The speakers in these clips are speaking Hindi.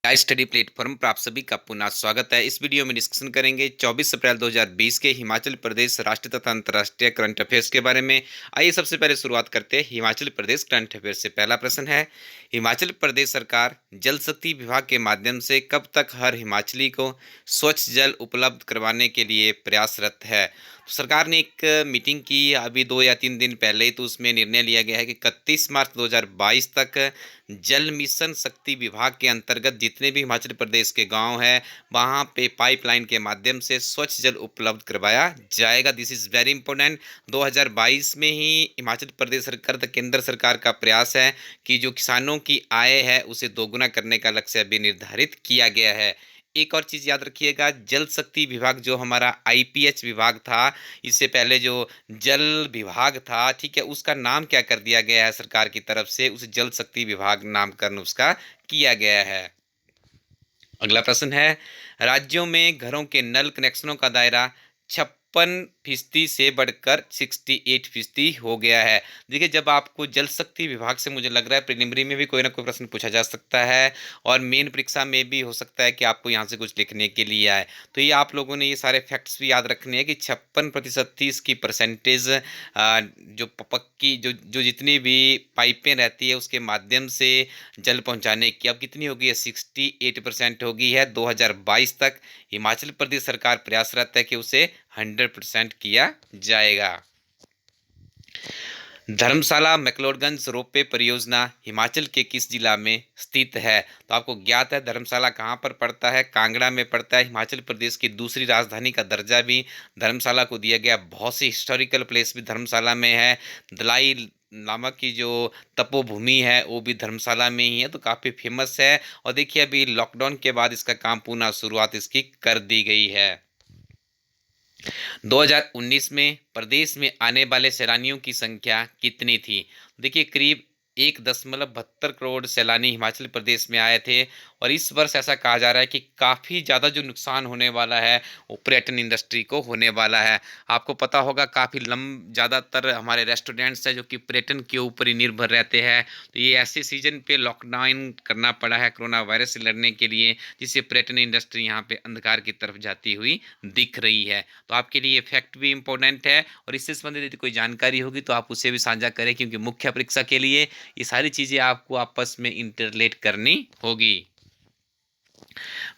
स्टडी प्लेटफॉर्म पर आप सभी का पुनः स्वागत है। इस वीडियो में डिस्कशन करेंगे 24 अप्रैल 2020 के हिमाचल प्रदेश राष्ट्रीय तथा अंतर्राष्ट्रीय करंट अफेयर्स के बारे में। आइए सबसे पहले शुरुआत करते हैं हिमाचल प्रदेश करंट अफेयर्स से। पहला प्रश्न है, हिमाचल प्रदेश सरकार जल शक्ति विभाग के माध्यम से कब तक हर हिमाचली को स्वच्छ जल उपलब्ध करवाने के लिए प्रयासरत है। तो सरकार ने एक मीटिंग की अभी 2 या 3 दिन पहले ही, तो उसमें निर्णय लिया गया है कि 31 मार्च 2022 तक जल मिशन शक्ति विभाग के अंतर्गत जितने भी हिमाचल प्रदेश के गांव हैं वहां पे पाइपलाइन के माध्यम से स्वच्छ जल उपलब्ध करवाया जाएगा। This is very important. 2022 में ही हिमाचल प्रदेश सरकार तथा केंद्र सरकार का प्रयास है कि जो किसानों की आय है उसे दोगुना करने का लक्ष्य भी निर्धारित किया गया है। एक और चीज़ याद रखिएगा, जल शक्ति विभाग जो हमारा आईपीएच विभाग था, इससे पहले जो जल विभाग था, ठीक है, उसका नाम क्या कर दिया गया है सरकार की तरफ से, उसे जल शक्ति विभाग नामकरण उसका किया गया है। अगला प्रश्न है, राज्यों में घरों के नल कनेक्शनों का दायरा 56% से बढ़कर 68% हो गया है। देखिए, जब आपको जल शक्ति विभाग से, मुझे लग रहा है प्रीलिमिनरी में भी कोई ना कोई प्रश्न पूछा जा सकता है और मेन परीक्षा में भी हो सकता है कि आपको यहाँ से कुछ लिखने के लिए आए। तो ये आप लोगों ने ये सारे फैक्ट्स भी याद रखने हैं कि 56% थी इसकी परसेंटेज। जो पक्की जो जो जितनी भी पाइपें रहती है उसके माध्यम से जल पहुंचाने की अब कितनी होगी है, 68% होगी है। 2022 तक हिमाचल प्रदेश सरकार प्रयासरत है कि उसे 100% किया जाएगा। धर्मशाला मैक्लोडगंज रोपवे परियोजना हिमाचल के किस जिला में स्थित है? तो आपको ज्ञात है धर्मशाला कहाँ पर पड़ता है, कांगड़ा में पड़ता है। हिमाचल प्रदेश की दूसरी राजधानी का दर्जा भी धर्मशाला को दिया गया। बहुत सी हिस्टोरिकल प्लेस भी धर्मशाला में है। दलाई लामा की जो तपोभूमि है वो भी धर्मशाला में ही है, तो काफ़ी फेमस है। और देखिए, अभी लॉकडाउन के बाद इसका काम पुनः शुरुआत इसकी कर दी गई है। 2019 में प्रदेश में आने वाले सैलानियों की संख्या कितनी थी? देखिए, करीब 1.72 करोड़ सैलानी हिमाचल प्रदेश में आए थे। और इस वर्ष ऐसा कहा जा रहा है कि काफ़ी ज़्यादा जो नुकसान होने वाला है वो पर्यटन इंडस्ट्री को होने वाला है। आपको पता होगा काफ़ी ज़्यादातर हमारे रेस्टोरेंट्स हैं जो कि पर्यटन के ऊपर ही निर्भर रहते हैं। तो ये ऐसे सीजन पे लॉकडाउन करना पड़ा है कोरोना वायरस से लड़ने के लिए, जिससे पर्यटन इंडस्ट्री यहाँ पे अंधकार की तरफ जाती हुई दिख रही है। तो आपके लिए ये फैक्ट भी इम्पोर्टेंट है, और इससे संबंधित यदि कोई जानकारी होगी तो आप उसे भी साझा करें, क्योंकि मुख्य परीक्षा के लिए ये सारी चीज़ें आपको आपस में इंटरलेट करनी होगी।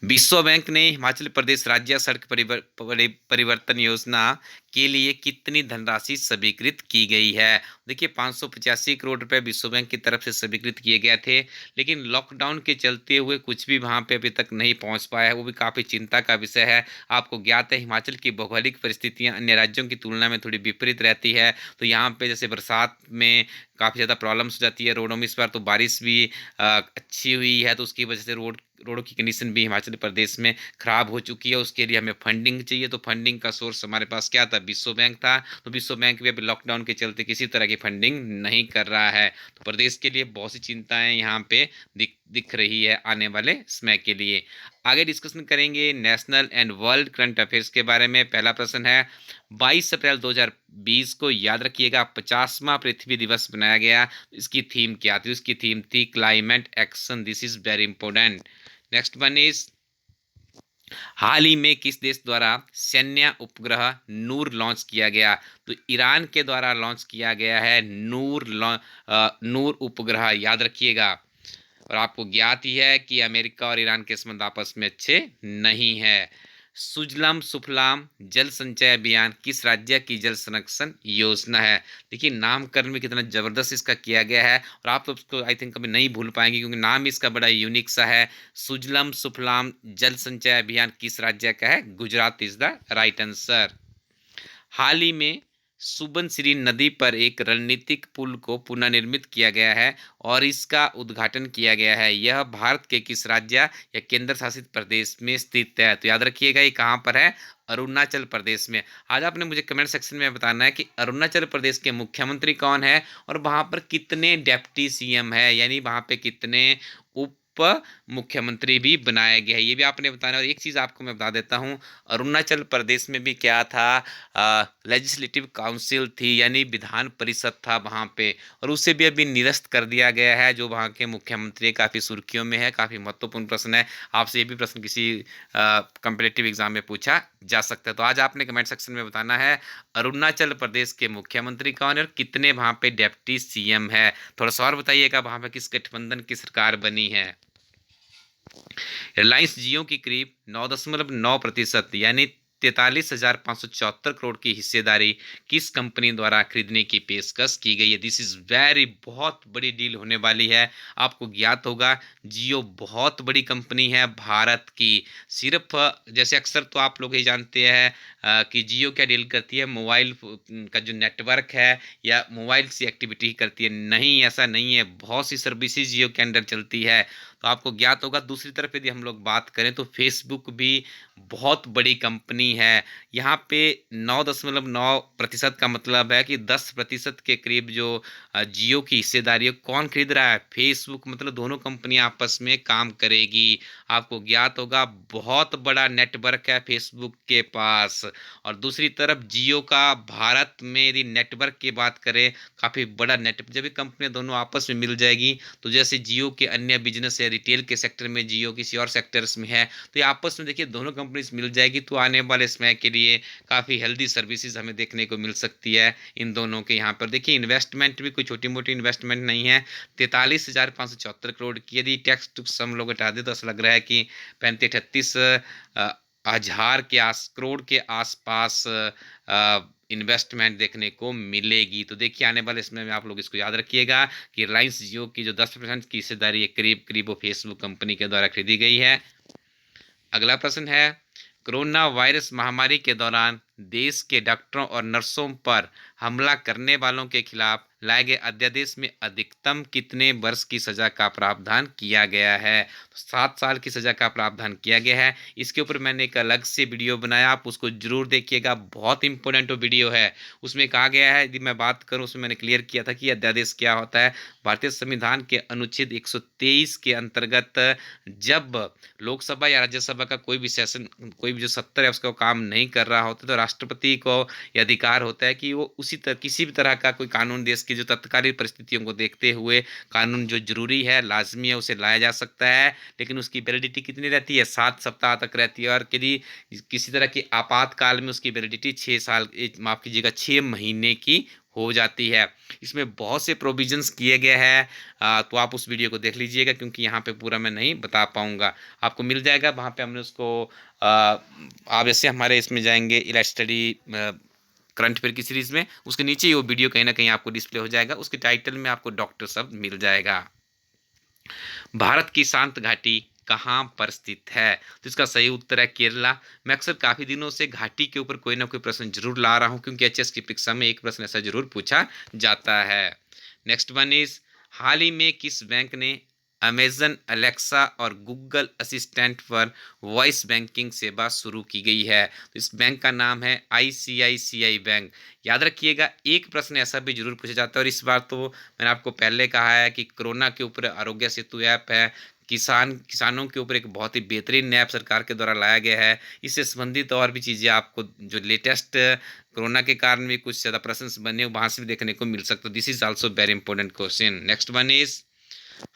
विश्व बैंक ने हिमाचल प्रदेश राज्य सड़क परिवर्तन योजना के लिए कितनी धनराशि स्वीकृत की गई है? देखिए, 585 करोड़ रुपए विश्व बैंक की तरफ से स्वीकृत किए गए थे, लेकिन लॉकडाउन के चलते हुए कुछ भी वहां पे अभी तक नहीं पहुंच पाया है। वो भी काफ़ी चिंता का विषय है। आपको ज्ञात है हिमाचल की भौगोलिक परिस्थितियां अन्य राज्यों की तुलना में थोड़ी विपरीत रहती है। तो यहाँ पे जैसे बरसात में काफ़ी ज़्यादा प्रॉब्लम्स हो जाती है रोडों में। इस बार तो बारिश भी अच्छी हुई है, तो उसकी वजह से रोडों की कंडीशन भी हिमाचल प्रदेश में खराब हो चुकी है। उसके लिए हमें फंडिंग चाहिए, तो फंडिंग का सोर्स हमारे पास क्या था? विश्व बैंक था। तो विश्व बैंक भी अभी लॉकडाउन के चलते किसी तरह की फंडिंग नहीं कर रहा है। तो प्रदेश के लिए बहुत सी चिंताएं यहाँ पे दिख रही है आने वाले समय के लिए। आगे डिस्कशन करेंगे national and world current affairs के बारे में। पहला प्रश्न है, 22 अप्रैल 2020 को याद रखिएगा 50वां पृथ्वी दिवस बनाया गया। इसकी थीम क्या थी? उसकी थीम थी climate action. This is very important. Next one is, हाल ही में किस देश द्वारा सैन्य उपग्रह नूर लॉन्च किया गया? तो ईरान के द्वारा लॉन्च किया गया है नूर उपग्रह, याद रखिएगा। और आपको ज्ञात ही है कि अमेरिका और ईरान के संबंध आपस में अच्छे नहीं है। सुजलाम सुफलाम जल संचय अभियान किस राज्य की जल संरक्षण योजना है? देखिए, नामकरण में कितना जबरदस्त इसका किया गया है, और आप तो उसको आई थिंक कभी नहीं भूल पाएंगे, क्योंकि नाम इसका बड़ा यूनिक सा है। सुजलाम सुफलाम जल संचय अभियान किस राज्य का है? Gujarat is the right answer. हाल ही में सुबनसिरी नदी पर एक रणनीतिक पुल को पुनर्निर्मित किया गया है और इसका उद्घाटन किया गया है। यह भारत के किस राज्य या केंद्र शासित प्रदेश में स्थित है? तो याद रखिएगा ये कहाँ पर है? अरुणाचल प्रदेश में। आज आपने मुझे कमेंट सेक्शन में बताना है कि अरुणाचल प्रदेश के मुख्यमंत्री कौन है और वहाँ पर कितने डेप्टी सीएम है, यानी वहाँ पे कितने उप उप मुख्यमंत्री भी बनाया गया है, ये भी आपने बताना। और एक चीज़ आपको मैं बता देता हूँ, अरुणाचल प्रदेश में भी क्या था, लेजिस्लेटिव काउंसिल थी, यानी विधान परिषद था वहाँ पे, और उसे भी अभी निरस्त कर दिया गया है। जो वहाँ के मुख्यमंत्री काफ़ी सुर्खियों में है, काफ़ी महत्वपूर्ण प्रश्न है। आपसे ये भी प्रश्न किसी कंपटीटिव एग्जाम में पूछा जा सकता है। तो आज आपने कमेंट सेक्शन में बताना है अरुणाचल प्रदेश के मुख्यमंत्री कौन है और कितने वहाँ पे डिप्टी सीएम है। थोड़ा सा और बताइएगा वहाँ पे किस गठबंधन की सरकार बनी है। रिलायंस जियो की करीब 9.9% यानी 43,574 करोड़ की हिस्सेदारी किस कंपनी द्वारा खरीदने की पेशकश की गई है। दिस इज वेरी बहुत बड़ी डील होने वाली है। आपको ज्ञात होगा जियो बहुत बड़ी कंपनी है भारत की। सिर्फ जैसे अक्सर तो आप लोग ही जानते हैं कि जियो क्या डील करती है, मोबाइल का जो नेटवर्क है या मोबाइल से एक्टिविटी करती है। नहीं, ऐसा नहीं है, बहुत सी सर्विसेज जियो के अंडर चलती है। तो आपको ज्ञात होगा। दूसरी तरफ यदि हम लोग बात करें तो फेसबुक भी बहुत बड़ी कंपनी है। यहाँ पे 9.9% का मतलब है कि 10% के करीब जो जियो की हिस्सेदारी है कौन खरीद रहा है, फेसबुक। मतलब दोनों कंपनियां आपस में काम करेगी। आपको ज्ञात होगा बहुत बड़ा नेटवर्क है फेसबुक के पास। और दूसरी तरफ जियो का भारत में यदि नेटवर्क की बात करें, काफ़ी बड़ा नेटवर्क। जब ये कंपनियां दोनों आपस में मिल जाएगी तो जैसे जियो के अन्य बिजनेस है, रिटेल के सेक्टर में जियो किसी और सेक्टर्स में है, तो ये आपस में देखिए दोनों कंपनीज मिल जाएगी तो आने वाले समय के लिए काफ़ी हेल्दी सर्विसेज हमें देखने को मिल सकती है इन दोनों के। यहाँ पर देखिए इन्वेस्टमेंट भी कोई छोटी मोटी इन्वेस्टमेंट नहीं है, 43,574 करोड़ की। यदि टैक्स टुक्स हम लोग हटा दे तो ऐसा लग रहा है कि 35-38 हजार के करोड़ के आसपास इन्वेस्टमेंट देखने को मिलेगी। तो देखिए आने वाले समय में आप लोग इसको याद रखिएगा कि रिलायंस जियो की जो 10% की हिस्सेदारी है करीब करीब वो फेसबुक कंपनी के द्वारा खरीदी गई है। अगला प्रश्न है, कोरोना वायरस महामारी के दौरान देश के डॉक्टरों और नर्सों पर हमला करने वालों के खिलाफ लाए गए अध्यादेश में अधिकतम कितने वर्ष की सजा का प्रावधान किया गया है। तो 7 साल की सजा का प्रावधान किया गया है। इसके ऊपर मैंने एक अलग से वीडियो बनाया, आप उसको जरूर देखिएगा, बहुत इंपॉर्टेंट वो वीडियो है। उसमें कहा गया है, यदि मैं बात करूं उसमें मैंने क्लियर किया था कि अध्यादेश क्या होता है। भारतीय संविधान के अनुच्छेद 123 के अंतर्गत जब लोकसभा या राज्यसभा का कोई भी सेशन, कोई भी जो सत्तर है उसका काम नहीं कर रहा होता, तो राष्ट्रपति को यह अधिकार होता है कि वो उसी तरह किसी भी तरह का कोई कानून देश की जो तत्कालीन परिस्थितियों को देखते हुए कानून जो जरूरी है, लाजमी है, उसे लाया जा सकता है। लेकिन उसकी वैलिडिटी कितनी रहती है, 7 सप्ताह तक रहती है। और यदि किसी तरह की आपातकाल में उसकी वैलिडिटी 6 साल, माफ कीजिएगा 6 महीने की हो जाती है। इसमें बहुत से प्रोविजंस किए गए हैं, तो आप उस वीडियो को देख लीजिएगा क्योंकि यहाँ पे पूरा मैं नहीं बता पाऊंगा। आपको मिल जाएगा वहाँ पे, हमने उसको आप जैसे हमारे इसमें जाएंगे इला स्टडी करंट अफेयर की सीरीज में, उसके नीचे ही वो वीडियो कहीं ना कहीं आपको डिस्प्ले हो जाएगा। उसके टाइटल में आपको डॉक्टर शब्द मिल जाएगा। भारत की शांत घाटी कहाँ पर स्थित है, तो इसका सही उत्तर है केरला। मैं अक्सर काफी दिनों से घाटी के ऊपर कोई ना कोई प्रश्न जरूर ला रहा हूँ क्योंकि एचएस की परीक्षा में एक प्रश्न ऐसा जरूर पूछा जाता है। नेक्स्ट वन इज, हाल ही में किस बैंक ने अमेजन अलेक्सा और गूगल असिस्टेंट पर वॉइस बैंकिंग सेवा शुरू की गई है। तो इस बैंक का नाम है आईसीआईसीआई बैंक। याद रखिएगा एक प्रश्न ऐसा भी जरूर पूछा जाता है, और इस बार तो मैंने आपको पहले कहा है कि कोरोना के ऊपर आरोग्य सेतु ऐप है, किसानों के ऊपर एक बहुत ही बेहतरीन ऐप सरकार के द्वारा लाया गया है। इससे संबंधित और भी चीज़ें आपको जो लेटेस्ट कोरोना के कारण भी कुछ ज़्यादा प्रश्न बने वहाँ से भी देखने को मिल सकता है। This is also very important question. Next one is,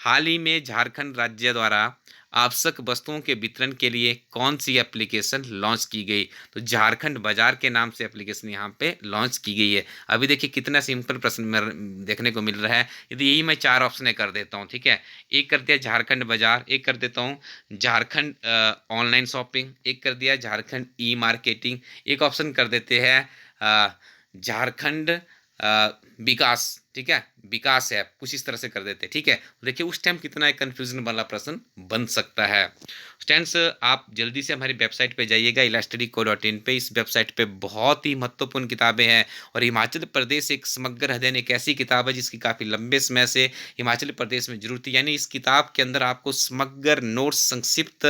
हाल ही में झारखंड राज्य द्वारा आवश्यक वस्तुओं के वितरण के लिए कौन सी एप्लीकेशन लॉन्च की गई। तो झारखंड बाजार के नाम से एप्लीकेशन यहाँ पे लॉन्च की गई है। अभी देखिए कितना सिंपल प्रश्न देखने को मिल रहा है। यदि यही मैं 4 ऑप्शन कर देता हूँ, ठीक है, एक कर दिया झारखंड बाजार, एक कर देता हूँ झारखंड ऑनलाइन शॉपिंग, एक कर दिया झारखंड ई मार्केटिंग, एक ऑप्शन कर देते हैं झारखंड विकास, ठीक है, विकास ऐप, कुछ इस तरह से कर देते हैं। ठीक है, देखिए उस टाइम कितना एक कंफ्यूजन वाला प्रश्न बन सकता है। स्टूडेंट्स आप जल्दी से हमारी वेबसाइट पे जाइएगा ilastudyco.in पे। इस वेबसाइट पे बहुत ही महत्वपूर्ण किताबें हैं, और हिमाचल प्रदेश एक समग्र अध्ययन एक ऐसी किताब है जिसकी काफ़ी लंबे समय से हिमाचल प्रदेश में जरूरत थी। यानी इस किताब के अंदर आपको समग्र नोट्स संक्षिप्त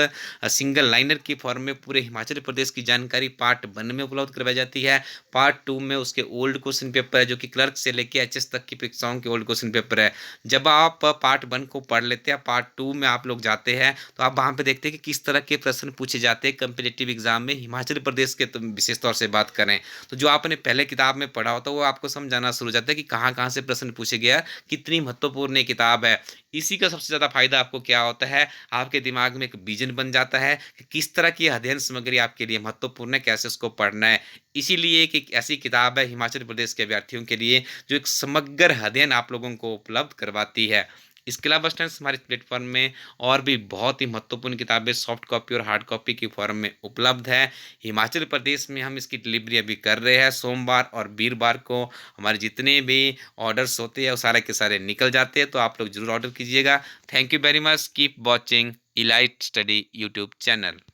सिंगल लाइनर की फॉर्म में पूरे हिमाचल प्रदेश की जानकारी पार्ट 1 में उपलब्ध करवाई जाती है। पार्ट 2 में उसके ओल्ड क्वेश्चन पेपर है जो कि क्लर्क से लेकर एचएस तक की परीक्षाओं के ओल्ड क्वेश्चन पेपर है। जब आप पार्ट 1 को पढ़ लेते हैं, पार्ट 2 में आप लोग जाते हैं, तो आप वहाँ पे देखते हैं कि किस तरह के प्रश्न पूछे जाते हैं कॉम्पिटिटिव एग्ज़ाम में हिमाचल प्रदेश के, तो विशेष तौर से बात करें, तो जो आपने पहले किताब में पढ़ा होता है, वो आपको समझ आना शुरू हो जाता है कि कहाँ-कहाँ से प्रश्न पूछे गया, कितनी महत्वपूर्ण ये किताब है। इसी का सबसे ज़्यादा फ़ायदा आपको क्या होता है, आपके दिमाग में एक विज़न बन जाता है कि किस तरह की अध्ययन सामग्री आपके लिए महत्वपूर्ण है, कैसे उसको पढ़ना है। इसीलिए एक एक ऐसी किताब है हिमाचल प्रदेश के अभ्यर्थियों के लिए, जो एक समग्र अध्ययन आप लोगों को उपलब्ध करवाती है। इसके अलावा स्टूडेंट्स, हमारे प्लेटफ़ॉर्म में और भी बहुत ही महत्वपूर्ण किताबें सॉफ्ट कॉपी और हार्ड कॉपी की फ़ॉर्म में उपलब्ध है। हिमाचल प्रदेश में हम इसकी डिलीवरी अभी कर रहे हैं। सोमवार और वीरवार को हमारे जितने भी ऑर्डर्स होते हैं, वो सारे के सारे निकल जाते हैं, तो आप लोग ज़रूर ऑर्डर कीजिएगा। Thank you very much. Keep watching elite study YouTube channel.